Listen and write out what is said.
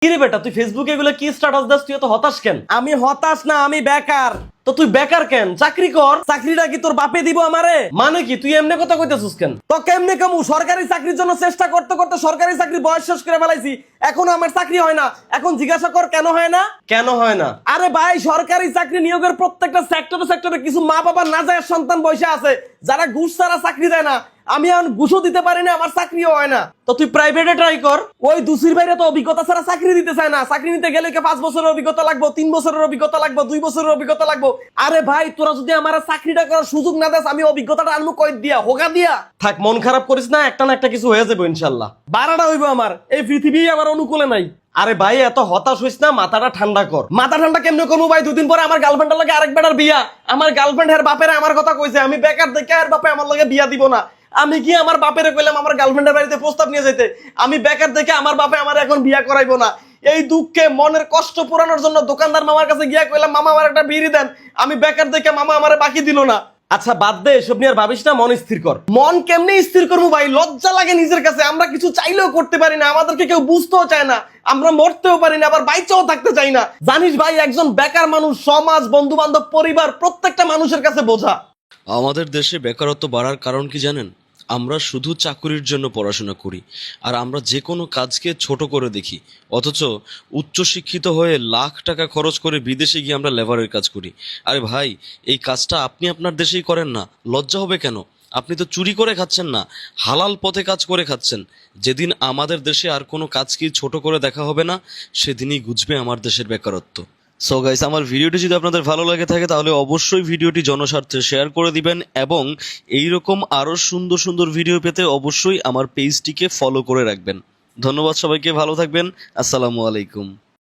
কি রে বেটা, তুই ফেসবুকে এগুলো কি স্ট্যাটাস দাস? তুই এত হতাশ কেন? আমি হতাশ না, আমি বেকার। তো তুই বেকার কেন? চাকরি কর। চাকরিটা কি তোর বাপে দিব আমারে? মানে কি তুই এমনি কথা কইতেছিস কেন? তো কেমনে কামু? সরকারি চাকরির জন্য চেষ্টা করতে করতে সরকারি চাকরি বয়স শেষ করে ফেলাইছি, এখনো আমার চাকরি হয় না। এখন জিজ্ঞাসা কর কেন হয় না? কেন হয় না? আরে ভাই, সরকারি চাকরি নিয়োগের প্রত্যেকটা সেক্টরে কিছু মা বাবা না যায় সন্তান বসে আছে যারা ঘুষ ছাড়া চাকরি দেয় না। আমি এখন ঘুষও দিতে পারি না, আমার চাকরিও হয় না। তো তুই প্রাইভেটে ট্রাই কর। ওই দুসির বাইরে তো অভিজ্ঞতা ছাড়া চাকরি দিতে চায় না। চাকরি নিতে গেলে 5 বছরের অভিজ্ঞতা লাগবে, 3 বছরের অভিজ্ঞতা লাগবে, 2 বছরের অভিজ্ঞতা লাগবে। আরে ভাই, তোরা যদি আমার চাকরিটা করার সুযোগ না দেস, আমি অভিজ্ঞতাটা আনবো কই দিয়া? হোগা দিয়া? থাক, মন খারাপ করিস না, একটা না একটা কিছু হয়ে যাবে ইনশাল্লাহ। বারাটা হইব আমার, এই পৃথিবী আমার অনুকূলে নাই। আরে ভাই, এত হতাশ হইস না, মাথাটা ঠান্ডা কর। মাথা ঠান্ডা কেমনে করবো ভাই? 2 দিন পরে আমার গার্লফ্রেন্ডের লগে আরেক বেটার বিয়া। আমার গার্লফ্রেন্ড এর বাপের আমার কথা কইছে, আমি বেকার দেখে এর বাপে আমার লগে বিয়া দিব না। আমি কি আমার বাপেরে কইলাম আমার গার্লফ্রেন্ডের বাড়িতে প্রস্তাব নিয়ে যেতে? আমি বেকার দেখে আমার বাপে আমার এখন বিয়া করাইবো না। এই দুঃখে মনের কষ্ট পুরানোর জন্য দোকানদার মামার কাছে গিয়া কইলাম, মামা আমার একটা বিড়ি দেন। আমি বেকার দেখে মামা আমারে বাকি দিল না। আচ্ছা বাদ দে, এসব নিয়ে আর ভাবিস না, মন স্থির কর। মন কেমনে স্থির করবো ভাই? লজ্জা লাগে নিজের কাছে। আমরা কিছু চাইলেও করতে পারি না, আমাদেরকে কেউ বুঝতেও চায় না, আমরা মরতেও পারি না, আবার বাইচেও থাকতে চাই না। জানিস ভাই, একজন বেকার মানুষ সমাজ, বন্ধু বান্ধব, পরিবার প্রত্যেকটা মানুষের কাছে বোঝা। আমাদের দেশে বেকারত্ব বাড়ার কারণ কি জানেন? আমরা শুধু চাকুরির জন্য পড়াশোনা করি, আর আমরা যে কোনো কাজকে ছোট করে দেখি। অথচ উচ্চশিক্ষিত হয়ে লাখ টাকা খরচ করে বিদেশে গিয়ে আমরা লেবারের কাজ করি। আরে ভাই, এই কাজটা আপনি আপনার দেশেই করেন না, লজ্জা হবে কেন? আপনি তো চুরি করে খাচ্ছেন না, হালাল পথে কাজ করে খাচ্ছেন। যেদিন আমাদের দেশে আর কোনো কাজকে ছোট করে দেখা হবে না, সেদিনই বুঝবে আমার দেশের বেকারত্ব। সো গাইস, আমার ভিডিওটি যদি আপনাদের ভালো লাগে থাকে তাহলে অবশ্যই ভিডিওটি জনস্বার্থে শেয়ার করে দিবেন, এবং এইরকম আরও সুন্দর সুন্দর ভিডিও পেতে অবশ্যই আমার পেজটিকে ফলো করে রাখবেন। ধন্যবাদ সবাইকে, ভালো থাকবেন। আসসালামু আলাইকুম।